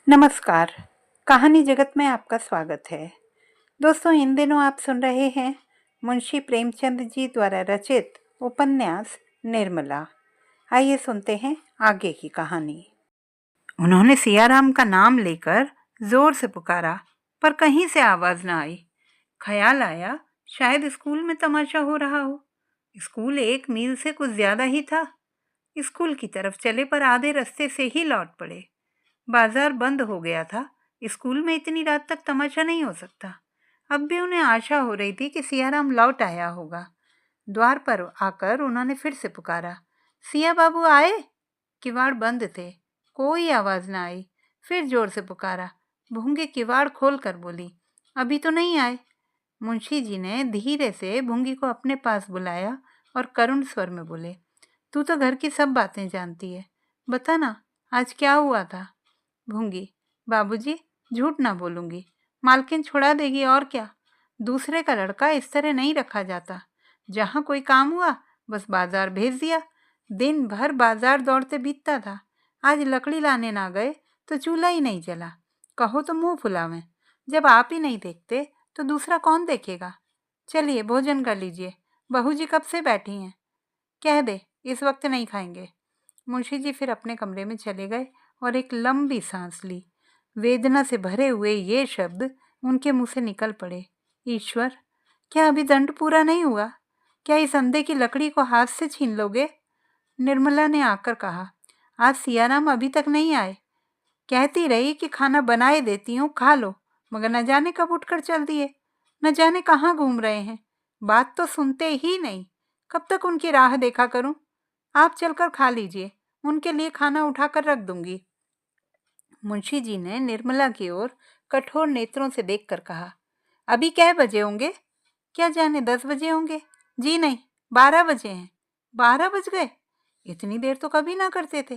नमस्कार। कहानी जगत में आपका स्वागत है। दोस्तों, इन दिनों आप सुन रहे हैं मुंशी प्रेमचंद जी द्वारा रचित उपन्यास निर्मला। आइए सुनते हैं आगे की कहानी। उन्होंने सियाराम का नाम लेकर जोर से पुकारा, पर कहीं से आवाज न आई। ख्याल आया शायद स्कूल में तमाशा हो रहा हो। स्कूल 1 मील से कुछ ज्यादा ही था। स्कूल की तरफ चले पर आधे रास्ते से ही लौट पड़े। बाजार बंद हो गया था। स्कूल में इतनी रात तक तमाशा नहीं हो सकता। अब भी उन्हें आशा हो रही थी कि सियाराम लौट आया होगा। द्वार पर आकर उन्होंने फिर से पुकारा, सिया बाबू आए? किवाड़ बंद थे, कोई आवाज ना आई। फिर जोर से पुकारा। भूंगी किवाड़ खोल कर बोली, अभी तो नहीं आए। मुंशी जी ने धीरे से भूंगी को अपने पास बुलाया और करुण स्वर में बोले, तू तो घर की सब बातें जानती है, बता ना आज क्या हुआ था। भूंगी, बाबूजी झूठ ना बोलूंगी, मालकिन छुड़ा देगी और क्या। दूसरे का लड़का इस तरह नहीं रखा जाता। जहाँ कोई काम हुआ बस बाजार भेज दिया। दिन भर बाजार दौड़ते बीतता था। आज लकड़ी लाने ना गए तो चूल्हा ही नहीं जला। कहो तो मुंह फुलावें। जब आप ही नहीं देखते तो दूसरा कौन देखेगा। चलिए भोजन कर लीजिए, बहू जी कब से बैठी हैं। कह दे इस वक्त नहीं खाएंगे। मुंशी जी फिर अपने कमरे में चले गए और एक लंबी सांस ली। वेदना से भरे हुए ये शब्द उनके मुंह से निकल पड़े, ईश्वर, क्या अभी दंड पूरा नहीं हुआ? क्या इस अंधे की लकड़ी को हाथ से छीन लोगे? निर्मला ने आकर कहा, आज सियाराम अभी तक नहीं आए। कहती रही कि खाना बनाए देती हूँ, खा लो, मगर न जाने कब उठकर चल दिए। न जाने कहाँ घूम रहे हैं। बात तो सुनते ही नहीं। कब तक उनकी राह देखा करूं? आप चलकर खा लीजिए, उनके लिए खाना उठाकर रख दूंगी। मुंशी जी ने निर्मला की ओर कठोर नेत्रों से देखकर कहा, अभी क्या बजे होंगे? क्या जाने 10 बजे होंगे। जी नहीं, 12 बजे हैं। 12 बज गए? इतनी देर तो कभी ना करते थे।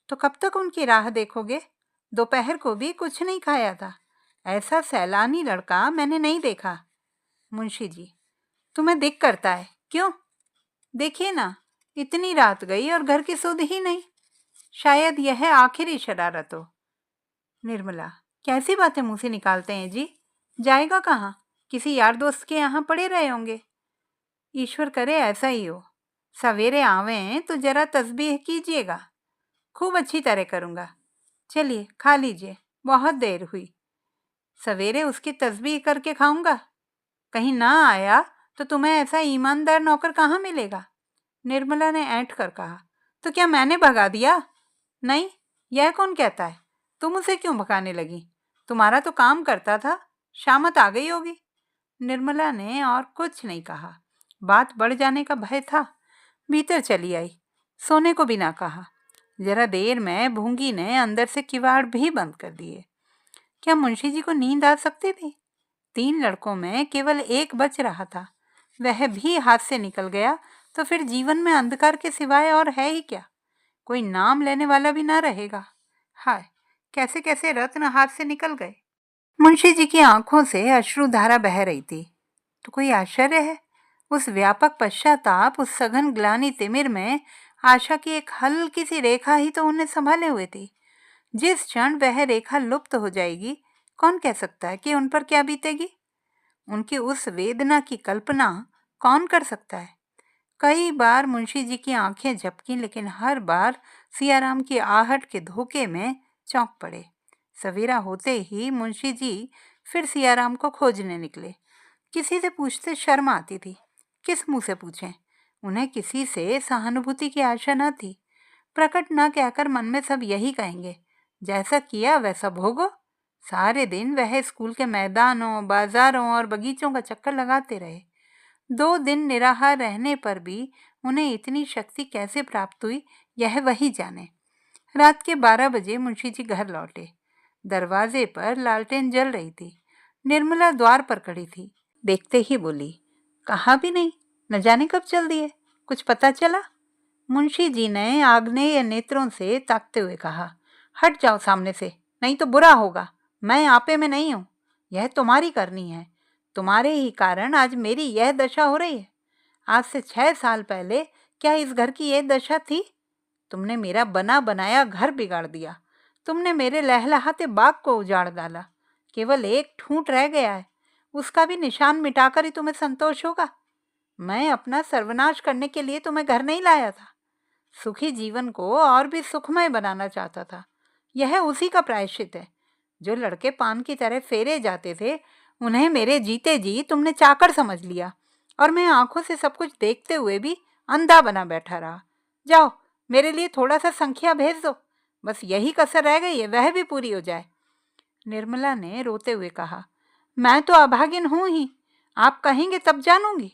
तो कब तक उनकी राह देखोगे? दोपहर को भी कुछ नहीं खाया था। ऐसा सैलानी लड़का मैंने नहीं देखा। मुंशी जी, तुम्हें दिक करता है क्यों? देखिए ना, इतनी रात गई और घर की सुध ही नहीं। शायद यह आखिरी शरारत हो। निर्मला, कैसी बातें मुंह से निकालते हैं जी। जाएगा कहाँ? किसी यार दोस्त के यहाँ पड़े रहे होंगे। ईश्वर करे ऐसा ही हो। सवेरे आवें तो जरा तस्बीह कीजिएगा। खूब अच्छी तरह करूँगा। चलिए खा लीजिए, बहुत देर हुई। सवेरे उसकी तस्बीह करके खाऊंगा। कहीं ना आया तो तुम्हें ऐसा ईमानदार नौकर कहाँ मिलेगा। निर्मला ने ऐंठ कर कहा, तो क्या मैंने भगा दिया? नहीं, यह कौन कहता है? तुम उसे क्यों भगाने लगी? तुम्हारा तो काम करता था, शामत आ गई होगी। निर्मला ने और कुछ नहीं कहा। बात बढ़ जाने का भय था। भीतर चली आई, सोने को भी ना कहा। जरा देर में भूंगी ने अंदर से किवाड़ भी बंद कर दिए। क्या मुंशी जी को नींद आ सकती थी? 3 लड़कों में केवल एक बच रहा था, वह भी हाथ से निकल गया तो फिर जीवन में अंधकार के सिवाय और है ही क्या? कोई नाम लेने वाला भी ना रहेगा। हाय, कैसे कैसे रत्न हाथ से निकल गए। मुंशी जी की आंखों से अश्रुधारा बह रही थी। तो कोई आश्चर्य है? उस व्यापक पश्चाताप, उस सघन ग्लानि तिमिर में आशा की एक हल्की सी रेखा ही तो उन्हें संभाले हुए थी। जिस क्षण वह रेखा लुप्त हो जाएगी, कौन कह सकता है कि उन पर क्या बीतेगी? उनकी उस वेदना की कल्पना कौन कर सकता है? कई बार मुंशी जी की आंखें झपकी, लेकिन हर बार सियाराम की आहट के धोखे में चौंक पड़े। सवेरा होते ही मुंशी जी फिर सियाराम को खोजने निकले। किसी से पूछते शर्म आती थी। किस मुंह से पूछें? उन्हें किसी से सहानुभूति की आशा न थी। प्रकट न कहकर मन में सब यही कहेंगे, जैसा किया वैसा भोगो। सारे दिन वह स्कूल के मैदानों, बाजारों और बगीचों का चक्कर लगाते रहे। 2 दिन निराहार रहने पर भी उन्हें इतनी शक्ति कैसे प्राप्त हुई, यह वही जाने। रात के 12 बजे मुंशी जी घर लौटे। दरवाजे पर लालटेन जल रही थी। निर्मला द्वार पर खड़ी थी। देखते ही बोली, कहा भी नहीं, न जाने कब चल दिए, कुछ पता चला? मुंशी जी ने आग्नेय नेत्रों से ताकते हुए कहा, हट जाओ सामने से, नहीं तो बुरा होगा। मैं आपे में नहीं हूं। यह तुम्हारी करनी है। तुम्हारे ही कारण आज मेरी यह दशा हो रही है। आज से 6 साल पहले क्या इस घर की यह दशा थी? तुमने मेरा बना बनाया घर बिगाड़ दिया। तुमने मेरे लहलहाते बाग को उजाड़ डाला। केवल एक ठूंठ रह गया है, उसका भी निशान मिटाकर ही तुम्हें संतोष होगा। मैं अपना सर्वनाश करने के लिए तुम्हें घर नहीं लाया था, सुखी जीवन को और भी सुखमय बनाना चाहता था। यह उसी का प्रायश्चित है। जो लड़के पान की तरह फेरे जाते थे, उन्हें मेरे जीते जी तुमने चाकर समझ लिया, और मैं आंखों से सब कुछ देखते हुए भी अंधा बना बैठा रहा। जाओ, मेरे लिए थोड़ा सा संख्या भेज दो, बस यही कसर रह गई है, वह भी पूरी हो जाए। निर्मला ने रोते हुए कहा, मैं तो अभागिन हूं ही, आप कहेंगे तब जानूंगी।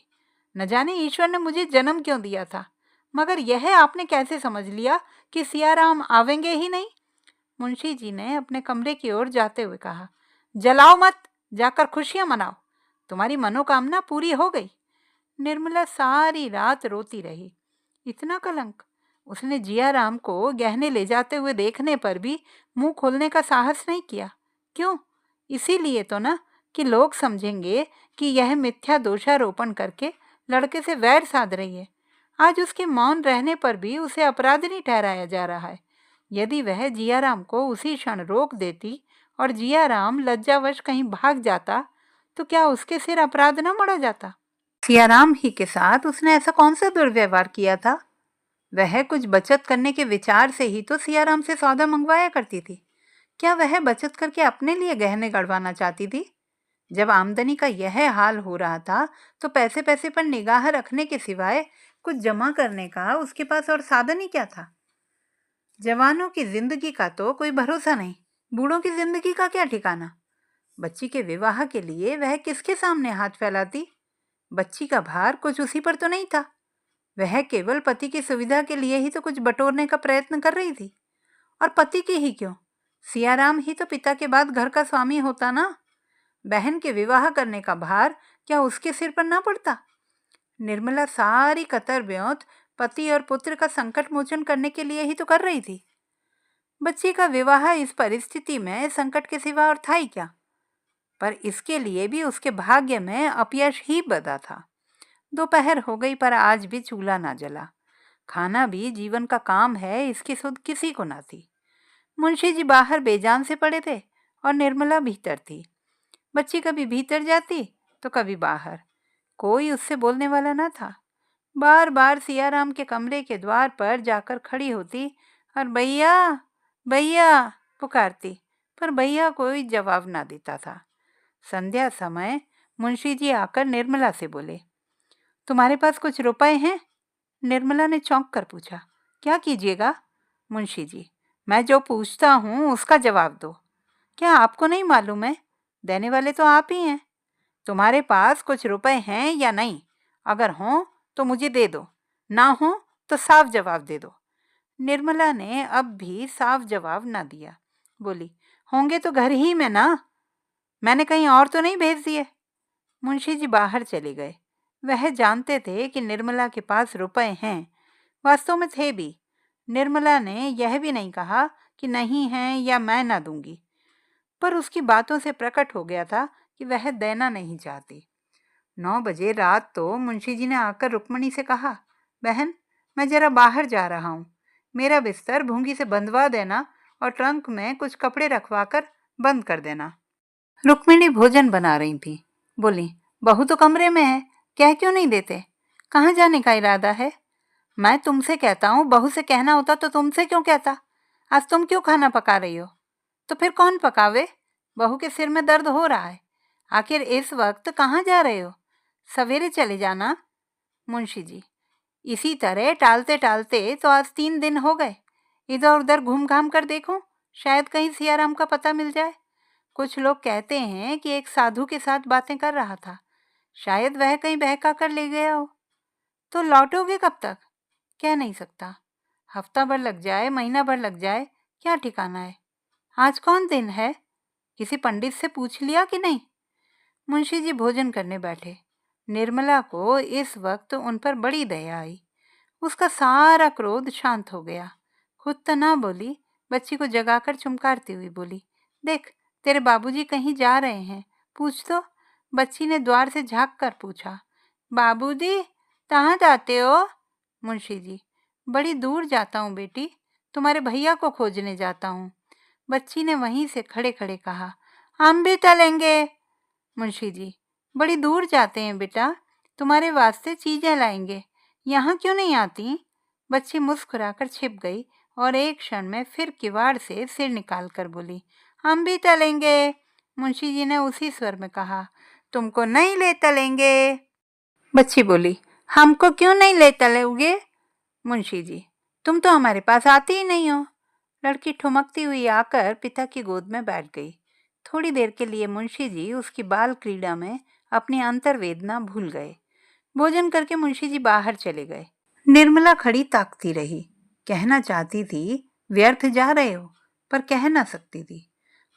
न जाने ईश्वर ने मुझे जन्म क्यों दिया था, मगर यह आपने कैसे समझ लिया कि सियाराम आवेंगे ही नहीं। मुंशी जी ने अपने कमरे की ओर जाते हुए कहा, जलाओ मत, जाकर खुशियां मनाओ, तुम्हारी मनोकामना पूरी हो गई। निर्मला सारी रात रोती रही। इतना कलंक! उसने जियाराम को गहने ले जाते हुए देखने पर भी मुंह खोलने का साहस नहीं किया। क्यों? इसीलिए तो ना कि लोग समझेंगे कि यह मिथ्या दोषारोपण करके लड़के से वैर साध रही है। आज उसके मौन रहने पर भी उसे अपराधी ठहराया जा रहा है। यदि वह जियाराम को उसी क्षण रोक देती और जियाराम लज्जावश कहीं भाग जाता, तो क्या उसके सिर अपराध न मढ़ा जाता? सियाराम ही के साथ उसने ऐसा कौन सा दुर्व्यवहार किया था? वह कुछ बचत करने के विचार से ही तो सियाराम से सौदा मंगवाया करती थी। क्या वह बचत करके अपने लिए गहने गढ़वाना चाहती थी? जब आमदनी का यह हाल हो रहा था, तो पैसे पैसे पर निगाह रखने के सिवाय कुछ जमा करने का उसके पास और साधन ही क्या था? जवानों की जिंदगी का तो कोई भरोसा नहीं, बूढ़ों की जिंदगी का क्या ठिकाना। बच्ची के विवाह के लिए वह किसके सामने हाथ फैलाती? बच्ची का भार कुछ उसी पर तो नहीं था। वह केवल पति की सुविधा के लिए ही तो कुछ बटोरने का प्रयत्न कर रही थी। और पति की ही क्यों, सियाराम ही तो पिता के बाद घर का स्वामी होता ना। बहन के विवाह करने का भार क्या उसके सिर पर ना पड़ता? निर्मला सारी कतर ब्योंत पति और पुत्र का संकट मोचन करने के लिए ही तो कर रही थी। बच्ची का विवाह इस परिस्थिति में संकट के सिवा और था ही क्या? पर इसके लिए भी उसके भाग्य में अपयश ही बदा था। दोपहर हो गई पर आज भी चूल्हा ना जला। खाना भी जीवन का काम है, इसकी सुध किसी को ना थी। मुंशी जी बाहर बेजान से पड़े थे और निर्मला भीतर थी। बच्ची कभी भीतर जाती तो कभी बाहर, कोई उससे बोलने वाला ना था। बार बार सियाराम के कमरे के द्वार पर जाकर खड़ी होती और भैया भैया पुकारती, पर भैया कोई जवाब ना देता था। संध्या समय मुंशी जी आकर निर्मला से बोले, तुम्हारे पास कुछ रुपए हैं? निर्मला ने चौंक कर पूछा, क्या कीजिएगा? मुंशी जी, मैं जो पूछता हूँ उसका जवाब दो। क्या आपको नहीं मालूम है? देने वाले तो आप ही हैं। तुम्हारे पास कुछ रुपए हैं या नहीं? अगर हों तो मुझे दे दो, ना हो तो साफ जवाब दे दो। निर्मला ने अब भी साफ जवाब ना दिया। बोली, होंगे तो घर ही में ना, मैंने कहीं और तो नहीं भेज दिए। मुंशी जी बाहर चले गए। वह जानते थे कि निर्मला के पास रुपए हैं, वास्तव में थे भी। निर्मला ने यह भी नहीं कहा कि नहीं हैं या मैं ना दूंगी, पर उसकी बातों से प्रकट हो गया था कि वह देना नहीं चाहती। 9 बजे रात तो मुंशी जी ने आकर रुक्मणी से कहा, बहन मैं जरा बाहर जा रहा हूँ, मेरा बिस्तर भूंगी से बंधवा देना और ट्रंक में कुछ कपड़े रखवा कर बंद कर देना। रुक्मिणी भोजन बना रही थी। बोली, बहू तो कमरे में है, कह क्यों नहीं देते? कहाँ जाने का इरादा है? मैं तुमसे कहता हूँ, बहू से कहना होता तो तुमसे क्यों कहता? आज तुम क्यों खाना पका रही हो? तो फिर कौन पकावे? बहू के सिर में दर्द हो रहा है। आखिर इस वक्त कहाँ जा रहे हो? सवेरे चले जाना। मुंशी जी, इसी तरह टालते टालते तो आज 3 दिन हो गए। इधर उधर घूम घाम कर देखो, शायद कहीं सियाराम का पता मिल जाए। कुछ लोग कहते हैं कि एक साधु के साथ बातें कर रहा था, शायद वह कहीं बहका कर ले गया हो। तो लौटोगे कब तक? कह नहीं सकता। हफ्ता भर लग जाए, महीना भर लग जाए, क्या ठिकाना है। आज कौन दिन है? किसी पंडित से पूछ लिया कि नहीं? मुंशी जी भोजन करने बैठे। निर्मला को इस वक्त उन पर बड़ी दया आई। उसका सारा क्रोध शांत हो गया। खुद तो ना बोली, बच्ची को जगाकर चुमकारती हुई बोली, देख तेरे बाबूजी कहीं जा रहे हैं, पूछ तो। बच्ची ने द्वार से झांक कर पूछा, बाबूजी कहाँ जाते हो? मुंशी जी, बड़ी दूर जाता हूँ बेटी, तुम्हारे भैया को खोजने जाता हूँ। बच्ची ने वहीं से खड़े खड़े कहा, हम भी तलेंगे। मुंशी जी, बड़ी दूर जाते हैं बेटा, तुम्हारे वास्ते चीजें लाएंगे, यहाँ क्यों नहीं आती? बच्ची मुस्कुराकर छिप गई और एक क्षण में फिर किवाड़ से सिर निकाल कर बोली, हम भी तलेंगे। मुंशी जी ने उसी स्वर में कहा, तुमको नहीं ले तलेंगे। बच्ची बोली, हमको क्यों नहीं ले तलोगे? मुंशी जी, तुम तो हमारे पास आती ही नहीं हो। लड़की ठुमकती हुई आकर पिता की गोद में बैठ गई। थोड़ी देर के लिए मुंशी जी उसकी बाल क्रीड़ा में अपनी अंतर्वेदना भूल गए। भोजन करके मुंशी जी बाहर चले गए। निर्मला खड़ी ताकती रही। कहना चाहती थी, व्यर्थ जा रहे हो, पर कह ना सकती थी।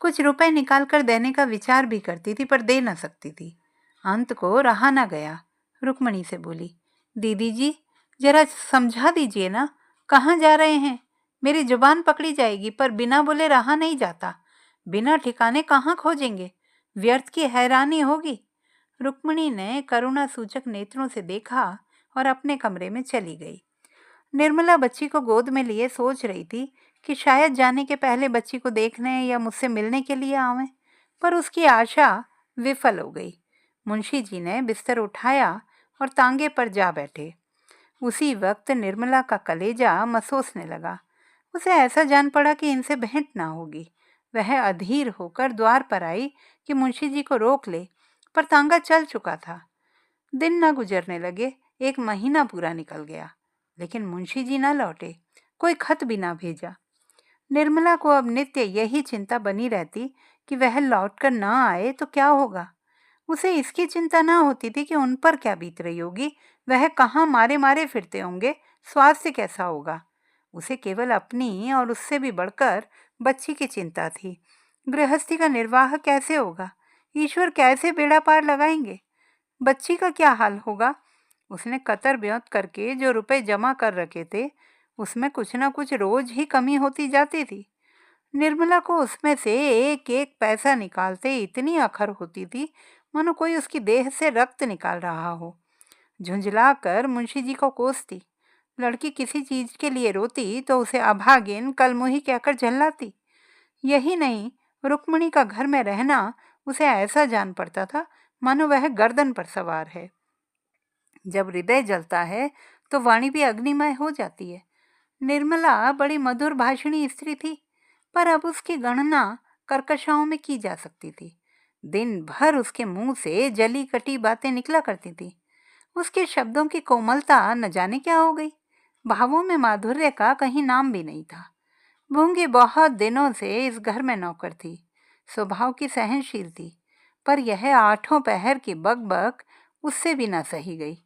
कुछ रुपए निकाल कर देने का विचार भी करती थी, पर दे ना सकती थी। अंत को रहा ना गया। रुक्मणी से बोली, दीदी जी, जरा समझा दीजिए ना, कहाँ जा रहे हैं? मेरी जुबान पकड़ी जाएगी, पर बिना बोले रहा नहीं जाता। बिना ठिकाने कहाँ खोजेंगे? व्यर्थ की हैरानी होगी। रुक्मणी ने करुणा सूचक नेत्रों से देखा और अपने कमरे में चली गई। निर्मला बच्ची को गोद में लिए सोच रही थी कि शायद जाने के पहले बच्ची को देखने या मुझसे मिलने के लिए आवें, पर उसकी आशा विफल हो गई। मुंशी जी ने बिस्तर उठाया और तांगे पर जा बैठे। उसी वक्त निर्मला का कलेजा मसोसने लगा। उसे ऐसा जान पड़ा कि इनसे भेंट ना होगी। वह अधीर होकर द्वार पर आई कि मुंशी जी को रोक ले, पर तांगा चल चुका था। दिन न गुजरने लगे, 1 महीना पूरा निकल गया, लेकिन मुंशी जी न लौटे, कोई खत भी ना भेजा। निर्मला को अब नित्य यही चिंता बनी रहती कि वह लौटकर न आए तो क्या होगा। उसे इसकी चिंता न होती थी कि उन पर क्या बीत रही होगी, वह कहाँ मारे मारे फिरते होंगे, स्वास्थ्य कैसा होगा। उसे केवल अपनी और उससे भी बढ़कर बच्ची की चिंता थी। गृहस्थी का निर्वाह कैसे होगा? ईश्वर कैसे बेड़ा पार लगाएंगे? बच्ची का क्या हाल होगा? उसने कतर ब्योत करके जो रुपए जमा कर रखे थे, उसमें कुछ ना कुछ रोज ही कमी होती जाती थी। निर्मला को उसमें से एक एक पैसा निकालते इतनी अखर होती थी, मानो कोई उसकी देह से रक्त निकाल रहा हो। झुंझलाकर मुंशी जी को कोसती। लड़की किसी चीज के लिए रोती तो उसे अभागिन, कलमुही कहकर झल्लाती। यही नहीं, रुक्मणी का घर में रहना उसे ऐसा जान पड़ता था मानो वह गर्दन पर सवार है। जब हृदय जलता है तो वाणी भी अग्निमय हो जाती है। निर्मला बड़ी मधुर भाषिणी स्त्री थी, पर अब उसकी गणना कर्कशाओं में की जा सकती थी। दिन भर उसके मुंह से जली कटी बातें निकला करती थी। उसके शब्दों की कोमलता न जाने क्या हो गई। भावों में माधुर्य का कहीं नाम भी नहीं था। भूंगी बहुत दिनों से इस घर में नौकर थी, स्वभाव की सहनशील थी, पर यह 8 पहर की बकबक उससे भी न सही गई।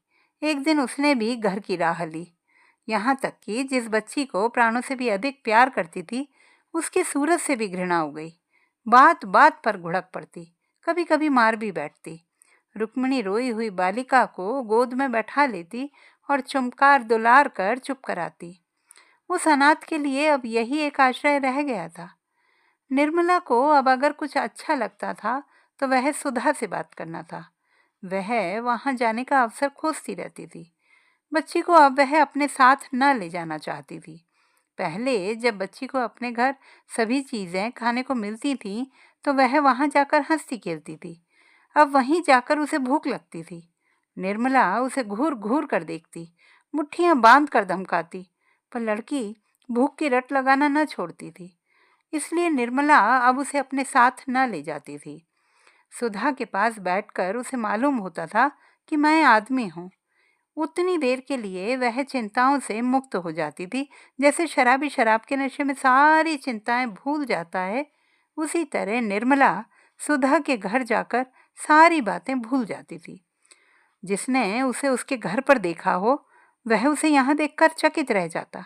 एक दिन उसने भी घर की राह ली। यहाँ तक कि जिस बच्ची को प्राणों से भी अधिक प्यार करती थी, उसकी सूरत से भी घृणा हो गई। बात बात पर घुड़क पड़ती, कभी कभी मार भी बैठती। रुक्मणी रोई हुई बालिका को गोद में बैठा लेती और चुमकार दुलार कर चुप कराती। उस अनाथ के लिए अब यही एक आश्रय रह गया था। निर्मला को अब अगर कुछ अच्छा लगता था तो वह सुधा से बात करना था। वह वहां जाने का अवसर खोजती रहती थी। बच्ची को अब वह अपने साथ न ले जाना चाहती थी। पहले जब बच्ची को अपने घर सभी चीजें खाने को मिलती थीं, तो वह वहां जाकर हंसती खेलती थी। अब वहीं जाकर उसे भूख लगती थी। निर्मला उसे घूर घूर कर देखती, मुट्ठियां बांध कर धमकाती, पर लड़की भूख की रट लगाना न छोड़ती थी। इसलिए निर्मला अब उसे अपने साथ न ले जाती थी। सुधा के पास बैठकर उसे मालूम होता था कि मैं आदमी हूँ। उतनी देर के लिए वह चिंताओं से मुक्त हो जाती थी, जैसे शराबी शराब के नशे में सारी चिंताएं भूल जाता है। उसी तरह निर्मला सुधा के घर जाकर सारी बातें भूल जाती थी। जिसने उसे उसके घर पर देखा हो, वह उसे यहाँ देखकर चकित रह जाता।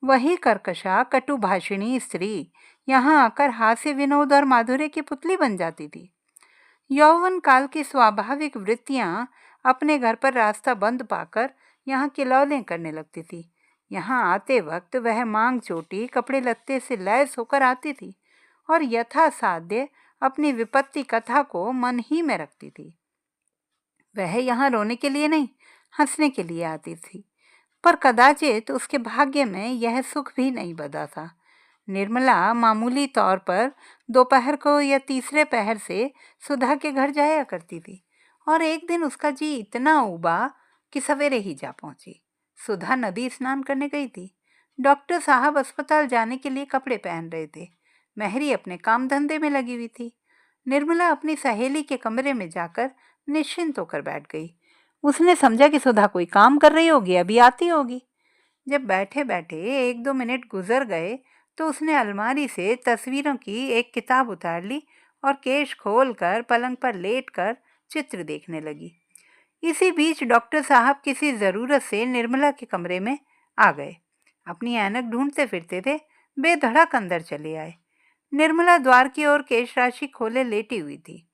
वही कर्कशा कटुभाषिणी स्त्री यहाँ आकर हास्य विनोद और माधुर्य की पुतली बन जाती थी। यौवन काल की स्वाभाविक वृत्तियां अपने घर पर रास्ता बंद पाकर यहाँ किलौलें करने लगती थी। यहाँ आते वक्त वह मांग चोटी कपड़े लत्ते से लैस होकर आती थी और यथासाध्य अपनी विपत्ति कथा को मन ही में रखती थी। वह यहाँ रोने के लिए नहीं, हंसने के लिए आती थी, पर कदाचित उसके भाग्य में यह सुख भी नहीं बधा था। निर्मला मामूली तौर पर दोपहर को या तीसरे पहर से सुधा के घर जाया करती थी और एक दिन उसका जी इतना उबा कि सवेरे ही जा पहुंची। सुधा नदी स्नान करने गई थी। डॉक्टर साहब अस्पताल जाने के लिए कपड़े पहन रहे थे। मेहरी अपने काम धंधे में लगी हुई थी। निर्मला अपनी सहेली के कमरे में जाकर निश्चिंत होकर बैठ गई। उसने समझा कि सुधा कोई काम कर रही होगी, अभी आती होगी। जब बैठे बैठे 1-2 मिनट गुजर गए तो उसने अलमारी से तस्वीरों की एक किताब उतार ली और केश खोलकर पलंग पर लेटकर चित्र देखने लगी। इसी बीच डॉक्टर साहब किसी ज़रूरत से निर्मला के कमरे में आ गए। अपनी ऐनक ढूंढते फिरते थे, बेधड़क अंदर चले आए। निर्मला द्वार की ओर केश राशि खोले लेटी हुई थी।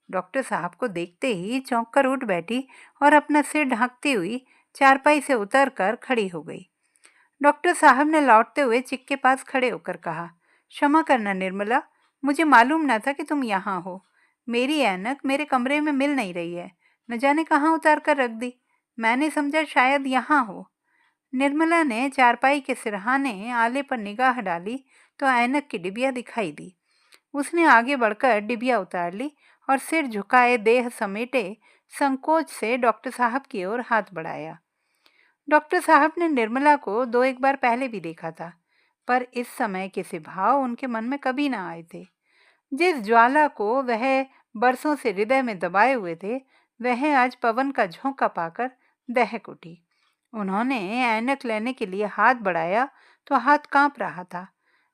डॉक्टर साहब को देखते ही चौंक कर उठ बैठी और अपना सिर ढांकती हुई चारपाई से उतरकर खड़ी हो गई। डॉक्टर साहब ने लौटते हुए चिक के पास खड़े होकर कहा, क्षमा करना निर्मला, मुझे मालूम न था कि तुम यहाँ हो। मेरी ऐनक मेरे कमरे में मिल नहीं रही है, न जाने कहाँ उतार कर रख दी। मैंने समझा शायद यहाँ हो। निर्मला ने चारपाई के सिरहाने आले पर निगाह डाली तो ऐनक की डिबिया दिखाई दी। उसने आगे बढ़कर डिबिया उतार ली और सिर झुकाए देह समेटे संकोच से डॉक्टर साहब की ओर हाथ बढ़ाया। डॉक्टर साहब ने निर्मला को 2-1 बार पहले भी देखा था, पर इस समय किसी भाव उनके मन में कभी ना आए थे। जिस ज्वाला को वह बरसों से हृदय में दबाए हुए थे, वह आज पवन का झोंका पाकर दहक उठी। उन्होंने ऐनक लेने के लिए हाथ बढ़ाया तो हाथ कांप रहा था।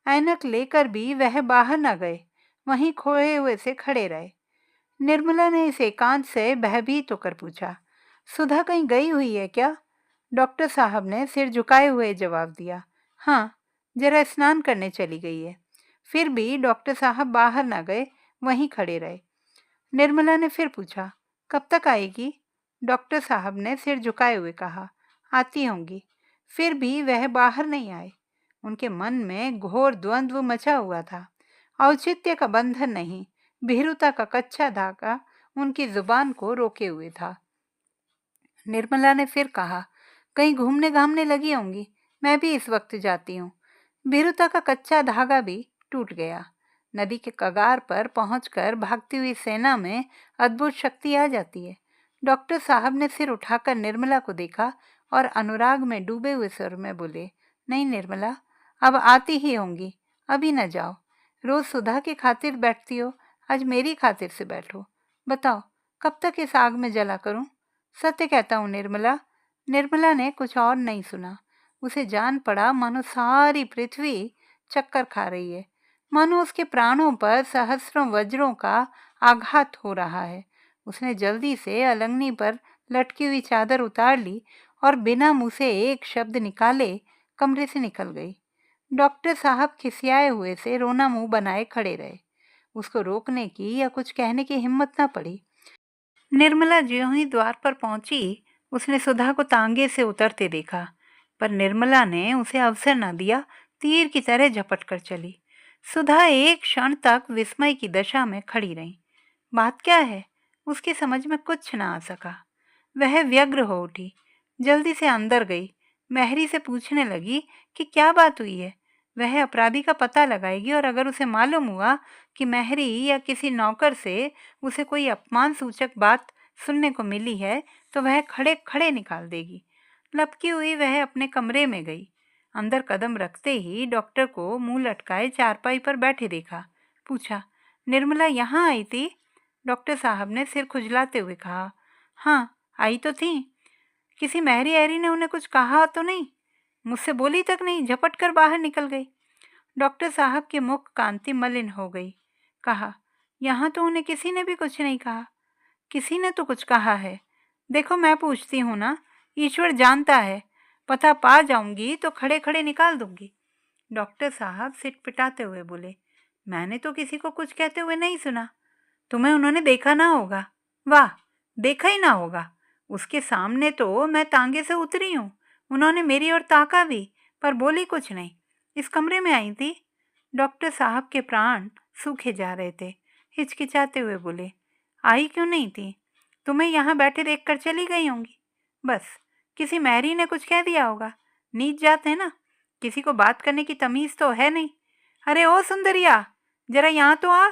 ऐनक लेकर भी वह बाहर न गए, वहीं खोए हुए से खड़े रहे। निर्मला ने इस एकांत से भयभीत होकर पूछा, सुधा कहीं गई हुई है क्या? डॉक्टर साहब ने सिर झुकाए हुए जवाब दिया, हाँ, जरा स्नान करने चली गई है। फिर भी डॉक्टर साहब बाहर न गए, वहीं खड़े रहे। निर्मला ने फिर पूछा, कब तक आएगी? डॉक्टर साहब ने सिर झुकाए हुए कहा, आती होंगी। फिर भी वह बाहर नहीं आए। उनके मन में घोर द्वंद्व मचा हुआ था। औचित्य का बंधन नहीं, भीरुता का कच्चा धागा उनकी जुबान को रोके हुए था। निर्मला ने फिर कहा, कहीं घूमने घामने लगी होंगी, मैं भी इस वक्त जाती हूँ। भीरुता का कच्चा धागा भी टूट गया। नदी के कगार पर पहुंचकर भागती हुई सेना में अद्भुत शक्ति आ जाती है। डॉक्टर साहब ने सिर उठाकर निर्मला को देखा और अनुराग में डूबे हुए स्वर में बोले, नहीं निर्मला, अब आती ही होंगी, अभी न जाओ। रोज सुधा की खातिर बैठती हो, आज मेरी खातिर से बैठो। बताओ, कब तक इस आग में जला करूं? सत्य कहता हूँ निर्मला। निर्मला ने कुछ और नहीं सुना। उसे जान पड़ा मानो सारी पृथ्वी चक्कर खा रही है, मानो उसके प्राणों पर सहस्रों वज्रों का आघात हो रहा है। उसने जल्दी से अलंगनी पर लटकी हुई चादर उतार ली और बिना मुंह से एक शब्द निकाले कमरे से निकल गई। डॉक्टर साहब खिसियाए हुए से रोना मुंह बनाए खड़े रहे। उसको रोकने की या कुछ कहने की हिम्मत न पड़ी। निर्मला ज्यों ही द्वार पर पहुंची, उसने सुधा को तांगे से उतरते देखा, पर निर्मला ने उसे अवसर न दिया, तीर की तरह झपट कर चली। सुधा एक क्षण तक विस्मय की दशा में खड़ी रही। बात क्या है, उसकी समझ में कुछ न आ सका। वह व्यग्र हो उठी, जल्दी से अंदर गई। मेहरी से पूछने लगी कि क्या बात हुई है। वह अपराधी का पता लगाएगी और अगर उसे मालूम हुआ कि मेहरी या किसी नौकर से उसे कोई अपमान सूचक बात सुनने को मिली है तो वह खड़े खड़े निकाल देगी। लपकी हुई वह अपने कमरे में गई। अंदर कदम रखते ही डॉक्टर को मुंह लटकाए चारपाई पर बैठे देखा। पूछा, निर्मला यहाँ आई थी? डॉक्टर साहब ने सिर खुजलाते हुए कहा, हाँ, आई तो थी। किसी मेहरी ऐरी ने उन्हें कुछ कहा तो नहीं? मुझसे बोली तक नहीं, झपट कर बाहर निकल गई। डॉक्टर साहब की मुख कांति मलिन हो गई। कहा, यहाँ तो उन्हें किसी ने भी कुछ नहीं कहा। किसी ने तो कुछ कहा है। देखो, मैं पूछती हूँ ना, ईश्वर जानता है, पता पा जाऊंगी तो खड़े खड़े निकाल दूंगी। डॉक्टर साहब सिटपिटाते हुए बोले, मैंने तो किसी को कुछ कहते हुए नहीं सुना। तुम्हें उन्होंने देखा ना होगा। वाह, देखा ही ना होगा। उसके सामने तो मैं तांगे से उतरी हूँ। उन्होंने मेरी ओर ताका भी, पर बोली कुछ नहीं। इस कमरे में आई थी। डॉक्टर साहब के प्राण सूखे जा रहे थे। हिचकिचाते हुए बोले, आई क्यों नहीं थी? तुम्हें यहाँ बैठे देखकर चली गई होंगी। बस, किसी मैरी ने कुछ कह दिया होगा। नीच जात है ना, किसी को बात करने की तमीज़ तो है नहीं। अरे ओ सुंदरिया, जरा यहाँ तो आ।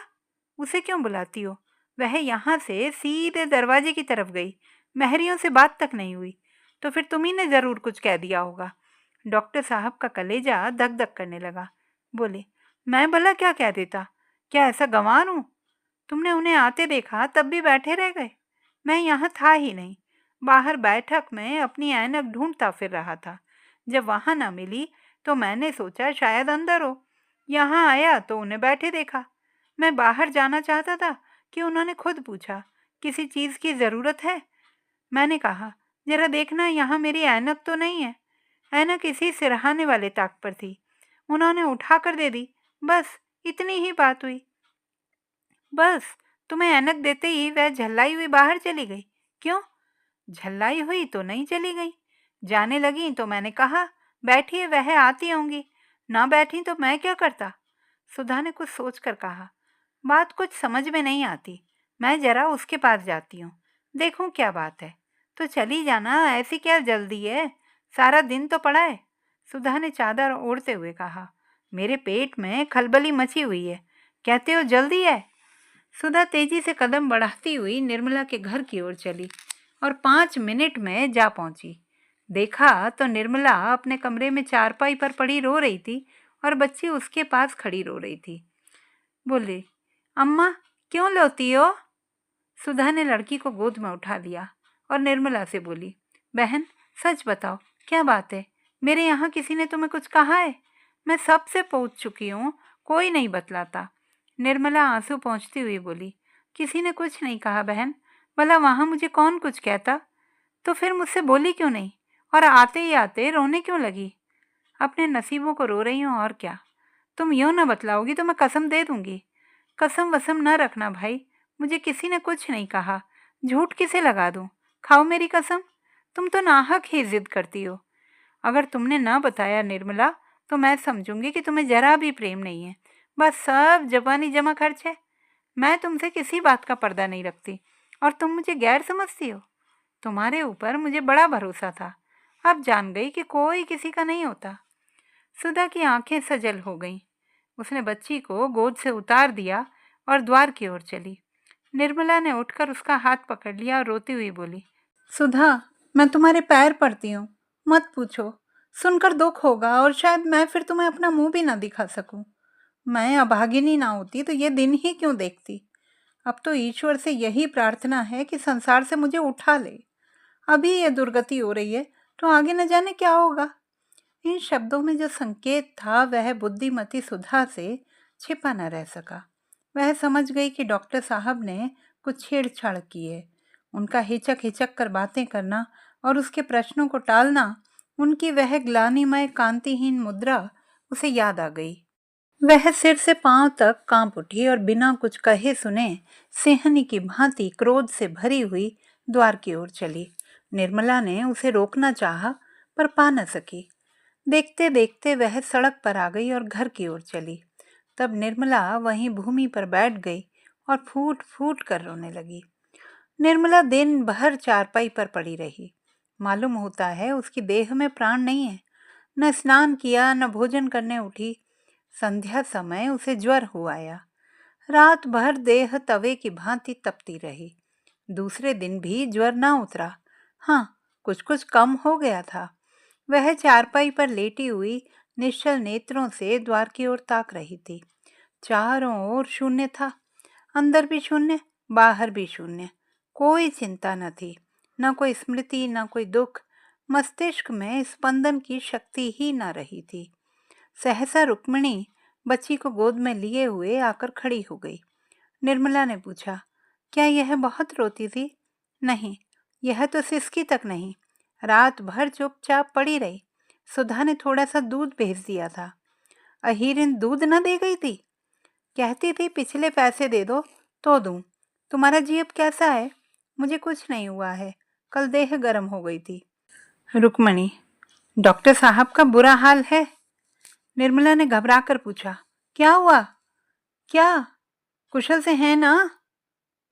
उसे क्यों बुलाती हो? वह यहाँ से सीधे दरवाजे की तरफ गई, महरियों से बात तक नहीं हुई। तो फिर तुम्ही ने जरूर कुछ कह दिया होगा। डॉक्टर साहब का कलेजा धक धक करने लगा। बोले, मैं भला क्या कह देता? क्या ऐसा गंवार हूँ? तुमने उन्हें आते देखा तब भी बैठे रह गए? मैं यहाँ था ही नहीं, बाहर बैठक में अपनी ऐनक ढूंढता फिर रहा था। जब वहां ना मिली तो मैंने सोचा शायद अंदर हो। यहाँ आया तो उन्हें बैठे देखा। मैं बाहर जाना चाहता था कि उन्होंने खुद पूछा, किसी चीज की जरूरत है? मैंने कहा, जरा देखना यहाँ मेरी ऐनक तो नहीं है। ऐनक इसी सिरहाने वाले ताक पर थी। उन्होंने उठा कर दे दी। बस इतनी ही बात हुई। बस तुम्हें ऐनक देते ही वह झल्लाई हुई बाहर चली गई। क्यों? झल्लाई हुई तो नहीं चली गई। जाने लगी तो मैंने कहा, बैठिए, वह आती होंगी। ना बैठी तो मैं क्या करता? सुधा ने कुछ सोच कर कहा, बात कुछ समझ में नहीं आती। मैं जरा उसके पास जाती हूँ, देखूं क्या बात है। तो चली जाना, ऐसी क्या जल्दी है? सारा दिन तो पड़ा है। सुधा ने चादर ओढ़ते हुए कहा, मेरे पेट में खलबली मची हुई है, कहते हो जल्दी है? सुधा तेजी से कदम बढ़ाती हुई निर्मला के घर की ओर चली और 5 मिनट में जा पहुंची। देखा तो निर्मला अपने कमरे में चारपाई पर पड़ी रो रही थी और बच्ची उसके पास खड़ी रो रही थी। बोली, अम्मा क्यों रोती हो? सुधा ने लड़की को गोद में उठा लिया और निर्मला से बोली, बहन सच बताओ, क्या बात है? मेरे यहाँ किसी ने तुम्हें कुछ कहा है? मैं सबसे पूछ चुकी हूँ, कोई नहीं बतलाता। निर्मला आंसू पोंछती हुई बोली, किसी ने कुछ नहीं कहा बहन। भला वहाँ मुझे कौन कुछ कहता? तो फिर मुझसे बोली क्यों नहीं? और आते ही आते रोने क्यों लगी? अपने नसीबों को रो रही हूँ और क्या। तुम यूँ न बतलाओगी तो मैं कसम दे दूंगी। कसम वसम न रखना भाई, मुझे किसी ने कुछ नहीं कहा। झूठ किसे लगा दूं? खाओ मेरी कसम। तुम तो नाहक ही जिद करती हो। अगर तुमने न बताया निर्मला, तो मैं समझूंगी कि तुम्हें जरा भी प्रेम नहीं है। बस सब जबानी जमा खर्च है। मैं तुमसे किसी बात का पर्दा नहीं रखती और तुम मुझे गैर समझती हो। तुम्हारे ऊपर मुझे बड़ा भरोसा था, अब जान गई कि कोई किसी का नहीं होता। सुधा की आंखें सजल हो गईं। उसने बच्ची को गोद से उतार दिया और द्वार की ओर चली। निर्मला ने उठकर उसका हाथ पकड़ लिया और रोती हुई बोली, सुधा, मैं तुम्हारे पैर पड़ती हूँ, मत पूछो। सुनकर दुख होगा और शायद मैं फिर तुम्हें अपना मुंह भी ना दिखा सकूं। मैं अभागिनी ना होती तो ये दिन ही क्यों देखती। अब तो ईश्वर से यही प्रार्थना है कि संसार से मुझे उठा ले। अभी ये दुर्गति हो रही है तो आगे न जाने क्या होगा। इन शब्दों में जो संकेत था वह बुद्धिमती सुधा से छिपा न रह सका। वह समझ गई कि डॉक्टर साहब ने कुछ छेड़छाड़ की है। उनका हिचक हिचक कर बातें करना और उसके प्रश्नों को टालना, उनकी वह ग्लानिमय कांतिहीन मुद्रा उसे याद आ गई। वह सिर से पांव तक कांप उठी और बिना कुछ कहे सुने सिंहनी की भांति क्रोध से भरी हुई द्वार की ओर चली। निर्मला ने उसे रोकना चाहा पर पा न सकी। देखते देखते वह सड़क पर आ गई और घर की ओर चली। तब निर्मला वहीं भूमि पर बैठ गई और फूट फूट कर रोने लगी। निर्मला दिन भर चारपाई पर पड़ी रही। मालूम होता है उसकी देह में प्राण नहीं है। न स्नान किया, न भोजन करने उठी। संध्या समय उसे ज्वर हो आया। रात भर देह तवे की भांति तपती रही। दूसरे दिन भी ज्वर ना उतरा। हाँ, कुछ कुछ कम हो गया था। वह चारपाई पर लेटी हुई निश्चल नेत्रों से द्वार की ओर ताक रही थी। चारों ओर शून्य था, अंदर भी शून्य, बाहर भी शून्य। कोई चिंता न थी, न कोई स्मृति, न कोई दुख। मस्तिष्क में स्पंदन की शक्ति ही न रही थी। सहसा रुक्मिणी बच्ची को गोद में लिए हुए आकर खड़ी हो गई। निर्मला ने पूछा, क्या यह बहुत रोती थी? नहीं, यह तो सिसकी तक नहीं। रात भर चुपचाप पड़ी रही। सुधा ने थोड़ा सा दूध भेज दिया था। अहीरिन दूध न दे गई थी। कहती थी पिछले पैसे दे दो तो दूं। तुम्हारा जी अब कैसा है? मुझे कुछ नहीं हुआ है, कल देह गर्म हो गई थी। रुक्मणी, डॉक्टर साहब का बुरा हाल है? निर्मला ने घबरा कर पूछा। क्या हुआ? क्या कुशल से हैं ना?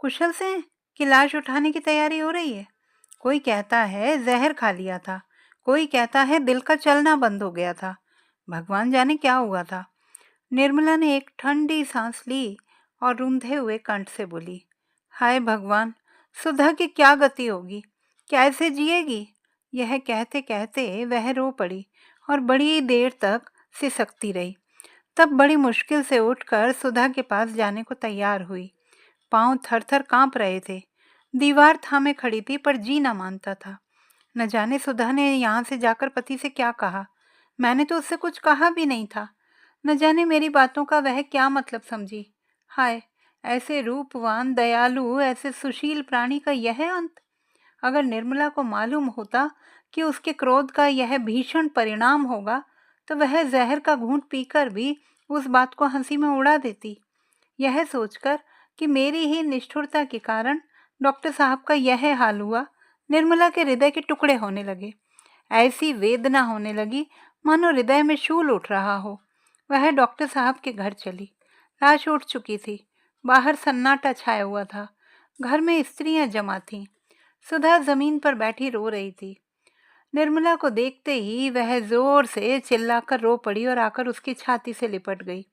कुशल से कि लाश उठाने की तैयारी हो रही है? कोई कहता है जहर खा लिया था, कोई कहता है दिल का चलना बंद हो गया था। भगवान जाने क्या हुआ था। निर्मला ने एक ठंडी सांस ली और रूंधे हुए कंठ से बोली, हाय भगवान, सुधा की क्या गति होगी, कैसे जिएगी। यह कहते कहते वह रो पड़ी और बड़ी देर तक सिसकती रही। तब बड़ी मुश्किल से उठकर सुधा के पास जाने को तैयार हुई। पांव थर थर कांप रहे थे। दीवार थामे खड़ी थी पर जी न मानता था। न जाने सुधा ने यहाँ से जाकर पति से क्या कहा। मैंने तो उससे कुछ कहा भी नहीं था। न जाने मेरी बातों का वह क्या मतलब समझी। हाय, ऐसे रूपवान, दयालु, ऐसे सुशील प्राणी का यह अंत। अगर निर्मला को मालूम होता कि उसके क्रोध का यह भीषण परिणाम होगा तो वह जहर का घूंट पीकर भी उस बात को हंसी में उड़ा देती। यह सोचकर कि मेरी ही निष्ठुरता के कारण डॉक्टर साहब का यह हाल हुआ, निर्मला के हृदय के टुकड़े होने लगे। ऐसी वेदना होने लगी मानो हृदय में शूल उठ रहा हो। वह डॉक्टर साहब के घर चली। लाश उठ चुकी थी। बाहर सन्नाटा छाया हुआ था। घर में स्त्रियां जमा थीं। सुधा जमीन पर बैठी रो रही थी। निर्मला को देखते ही वह जोर से चिल्लाकर रो पड़ी और आकर उसकी छाती से लिपट गई।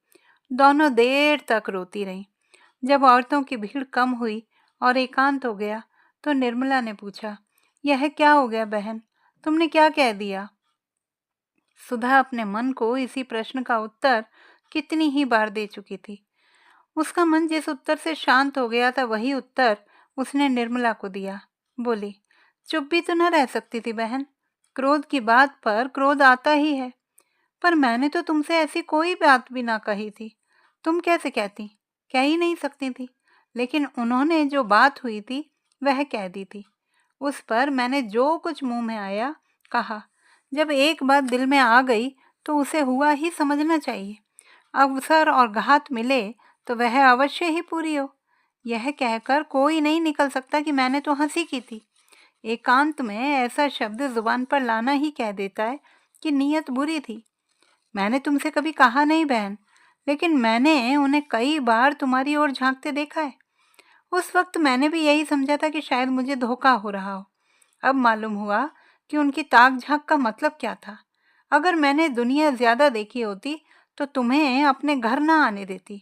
दोनों देर तक रोती रहीं। जब औरतों की भीड़ कम हुई और एकांत हो गया तो निर्मला ने पूछा, यह क्या हो गया बहन, तुमने क्या कह दिया। सुधा अपने मन को इसी प्रश्न का उत्तर कितनी ही बार दे चुकी थी। उसका मन जिस उत्तर से शांत हो गया था वही उत्तर उसने निर्मला को दिया। बोली, चुप भी तो न रह सकती थी बहन। क्रोध की बात पर क्रोध आता ही है। पर मैंने तो तुमसे ऐसी कोई बात भी ना कही थी। तुम कैसे कहती, कह ही नहीं सकती थी। लेकिन उन्होंने जो बात हुई थी वह कह दी थी। उस पर मैंने जो कुछ मुंह में आया कहा। जब एक बात दिल में आ गई तो उसे हुआ ही समझना चाहिए। अवसर और घात मिले तो वह अवश्य ही पूरी हो। यह कहकर कोई नहीं निकल सकता कि मैंने तो हंसी की थी। एकांत में ऐसा शब्द जुबान पर लाना ही कह देता है कि नीयत बुरी थी। मैंने तुमसे कभी कहा नहीं बहन, लेकिन मैंने उन्हें कई बार तुम्हारी ओर झांकते देखा है। उस वक्त मैंने भी यही समझा था कि शायद मुझे धोखा हो रहा हो। अब मालूम हुआ कि उनकी ताक झांक का मतलब क्या था। अगर मैंने दुनिया ज्यादा देखी होती तो तुम्हें अपने घर ना आने देती।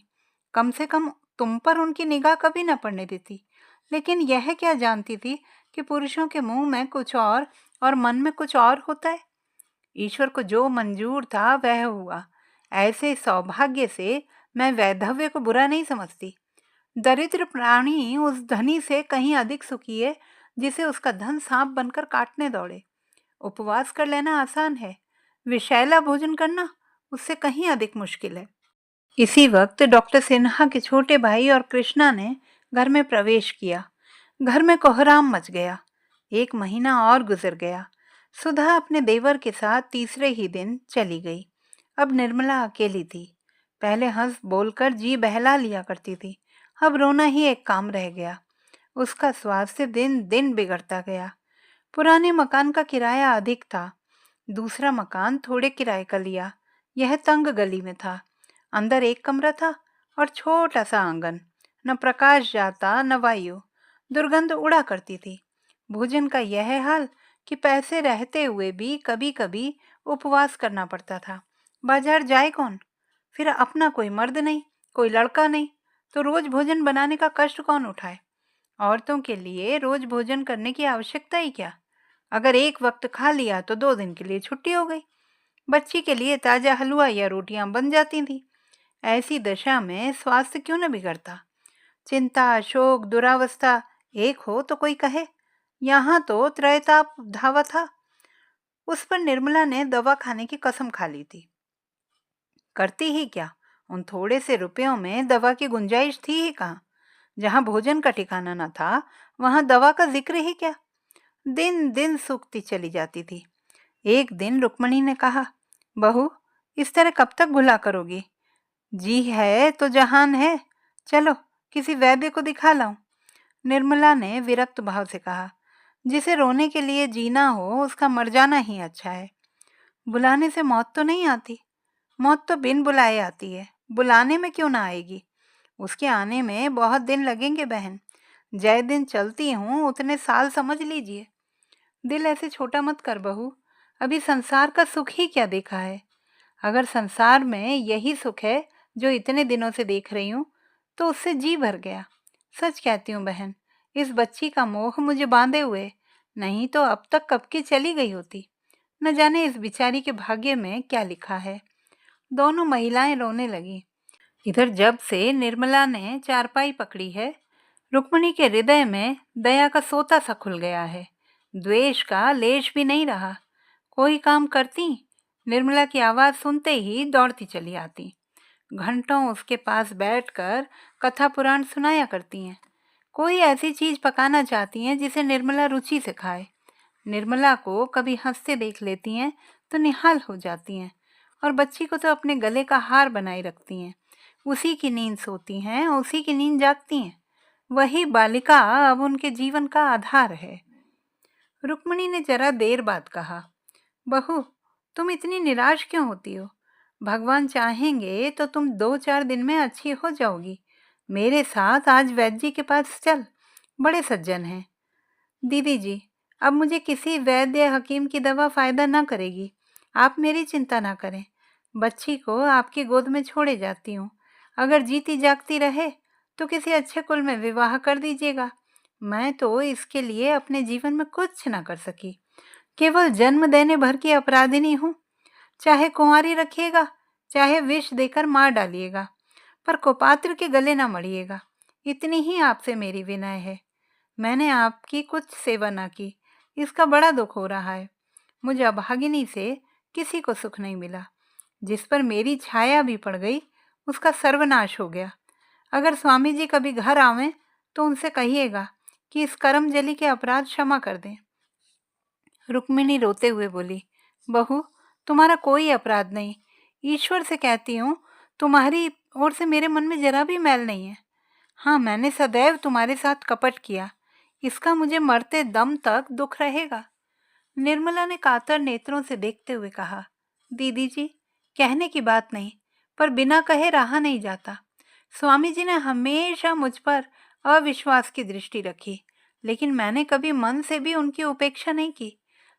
कम से कम तुम पर उनकी निगाह कभी ना पड़ने देती। लेकिन यह क्या जानती थी कि पुरुषों के मुंह में कुछ और मन में कुछ और होता है। ईश्वर को जो मंजूर था वह हुआ। ऐसे सौभाग्य से मैं वैधव्य को बुरा नहीं समझती। दरिद्र प्राणी उस धनी से कहीं अधिक सुखी है जिसे उसका धन सांप बनकर काटने दौड़े। उपवास कर लेना आसान है, विषैला भोजन करना उससे कहीं अधिक मुश्किल है। इसी वक्त डॉक्टर सिन्हा के छोटे भाई और कृष्णा ने घर में प्रवेश किया। घर में कोहराम मच गया। एक महीना और गुजर गया। सुधा अपने देवर के साथ तीसरे ही दिन चली गई। अब निर्मला अकेली थी। पहले हंस बोलकर जी बहला लिया करती थी। अब रोना ही एक काम रह गया। उसका स्वास्थ्य दिन दिन बिगड़ता गया। पुराने मकान का किराया अधिक था। दूसरा मकान थोड़े किराए का लिया। यह तंग गली में था। अंदर एक कमरा था और छोटा सा आंगन। न प्रकाश जाता न वायु। दुर्गंध उड़ा करती थी। भोजन का यह हाल कि पैसे रहते हुए भी कभी कभी उपवास करना पड़ता था। बाजार जाए कौन। फिर अपना कोई मर्द नहीं, कोई लड़का नहीं, तो रोज भोजन बनाने का कष्ट कौन उठाए। औरतों के लिए रोज भोजन करने की आवश्यकता ही क्या। अगर एक वक्त खा लिया तो 2 दिन के लिए छुट्टी हो गई। बच्ची के लिए ताजा हलवा या रोटियां बन जाती थी। ऐसी दशा में स्वास्थ्य क्यों न बिगड़ता। चिंता, शोक, दुरावस्था एक हो तो कोई कहे। यहाँ तो त्रैताप धावा था। उस पर निर्मला ने दवा खाने की कसम खा ली थी। करती ही क्या, उन थोड़े से रुपयों में दवा की गुंजाइश थी ही कहाँ। जहाँ भोजन का ठिकाना न था वहां दवा का जिक्र ही क्या। दिन दिन सूखती चली जाती थी। एक दिन रुक्मणी ने कहा, बहू, इस तरह कब तक घुला करोगी। जी है तो जहान है, चलो किसी वैद्य को दिखा लाऊं। निर्मला ने विरक्त भाव से कहा, जिसे रोने के लिए जीना हो उसका मर जाना ही अच्छा है। बुलाने से मौत तो नहीं आती। मौत तो बिन बुलाए आती है, बुलाने में क्यों ना आएगी। उसके आने में बहुत दिन लगेंगे बहन। जय दिन चलती हूँ उतने साल समझ लीजिए। दिल ऐसे छोटा मत कर बहू। अभी संसार का सुख ही क्या देखा है। अगर संसार में यही सुख है जो इतने दिनों से देख रही हूँ तो उससे जी भर गया। सच कहती हूँ बहन, इस बच्ची का मोह मुझे बांधे हुए, नहीं तो अब तक कब की चली गई होती। न जाने इस बिचारी के भाग्य में क्या लिखा है। दोनों महिलाएं रोने लगी। इधर जब से निर्मला ने चारपाई पकड़ी है, रुक्मिणी के हृदय में दया का सोता सा खुल गया है। द्वेष का लेश भी नहीं रहा। कोई काम करती, निर्मला की आवाज सुनते ही दौड़ती चली आती। घंटों उसके पास बैठकर कथा पुराण सुनाया करती हैं। कोई ऐसी चीज पकाना चाहती हैं जिसे निर्मला रुचि से खाए। निर्मला को कभी हंसते देख लेती हैं तो निहाल हो जाती हैं, और बच्ची को तो अपने गले का हार बनाए रखती हैं। उसी की नींद सोती हैं, उसी की नींद जागती हैं। वही बालिका अब उनके जीवन का आधार है। रुक्मिणी ने जरा देर बाद कहा, बहू, तुम इतनी निराश क्यों होती हो? भगवान चाहेंगे तो तुम 2-4 दिन में अच्छी हो जाओगी। मेरे साथ आज वैद्य जी के पास चल, बड़े सज्जन हैं। दीदी जी, अब मुझे किसी वैद्य या हकीम की दवा फायदा ना करेगी। आप मेरी चिंता ना करें। बच्ची को आपकी गोद में छोड़े जाती हूँ। अगर जीती जागती रहे तो किसी अच्छे कुल में विवाह कर दीजिएगा। मैं तो इसके लिए अपने जीवन में कुछ ना कर सकी, केवल जन्म देने भर की अपराधिनी हूँ। चाहे कुंवारी रखिएगा, चाहे विष देकर मार डालिएगा, पर कुपात्र के गले ना मड़िएगा। इतनी ही आपसे मेरी विनय है। मैंने आपकी कुछ सेवा ना की, इसका बड़ा दुख हो रहा है। मुझे अभागिनी से किसी को सुख नहीं मिला। जिस पर मेरी छाया भी पड़ गई उसका सर्वनाश हो गया। अगर स्वामी जी कभी घर आवें तो उनसे कहिएगा कि इस कर्मजली के अपराध क्षमा कर दें। रुक्मिणी रोते हुए बोली, बहू, तुम्हारा कोई अपराध नहीं। ईश्वर से कहती हूँ, तुम्हारी ओर से मेरे मन में जरा भी मैल नहीं है। हाँ, मैंने सदैव तुम्हारे साथ कपट किया, इसका मुझे मरते दम तक दुख रहेगा। निर्मला ने कातर नेत्रों से देखते हुए कहा, दीदी जी, कहने की बात नहीं, पर बिना कहे रहा नहीं जाता। स्वामी जी ने हमेशा मुझ पर अविश्वास की दृष्टि रखी, लेकिन मैंने कभी मन से भी उनकी उपेक्षा नहीं की।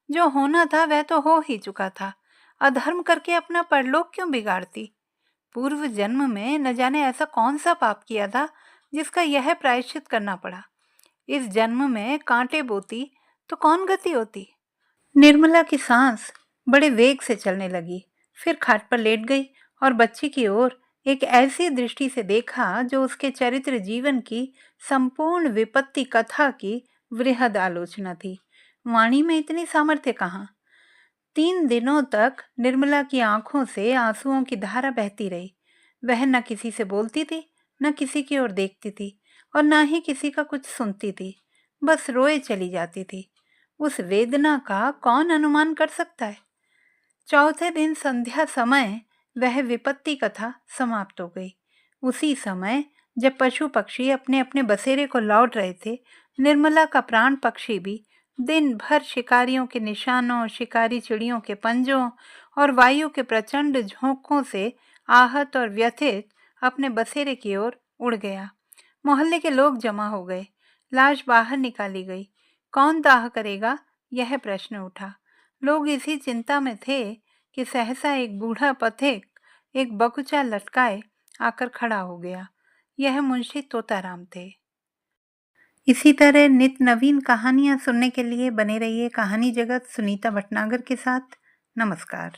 जो होना था वह तो हो ही चुका था। अधर्म करके अपना परलोक क्यों बिगाड़ती? पूर्व जन्म में न जाने ऐसा कौन सा पाप किया था जिसका यह प्रायश्चित करना पड़ा। इस जन्म में कांटे बोती तो कौन गति होती? निर्मला की सांस बड़े वेग से चलने लगी, फिर खाट पर लेट गई और बच्ची की ओर एक ऐसी दृष्टि से देखा जो उसके चरित्र जीवन की संपूर्ण विपत्ति कथा की वृहद आलोचना थी। वाणी में इतनी सामर्थ्य कहाँ? 3 दिनों तक निर्मला की आंखों से आंसुओं की धारा बहती रही। वह न किसी से बोलती थी, न किसी की ओर देखती थी, और न ही किसी का कुछ सुनती थी। बस रोए चली जाती थी। उस वेदना का कौन अनुमान कर सकता है? चौथे दिन संध्या समय वह विपत्ति कथा समाप्त हो गई। उसी समय जब पशु पक्षी अपने अपने बसेरे को लौट रहे थे, निर्मला का प्राण पक्षी भी दिन भर शिकारियों के निशानों, शिकारी चिड़ियों के पंजों और वायु के प्रचंड झोंकों से आहत और व्यथित अपने बसेरे की ओर उड़ गया। मोहल्ले के लोग जमा हो गए। लाश बाहर निकाली गई। कौन दाह करेगा, यह प्रश्न उठा। लोग इसी चिंता में थे कि सहसा एक बूढ़ा पथिक एक बकुचा लटकाए आकर खड़ा हो गया। यह मुंशी तोताराम थे। इसी तरह नित नवीन कहानियां सुनने के लिए बने रहिए कहानी जगत सुनीता भटनागर के साथ। नमस्कार।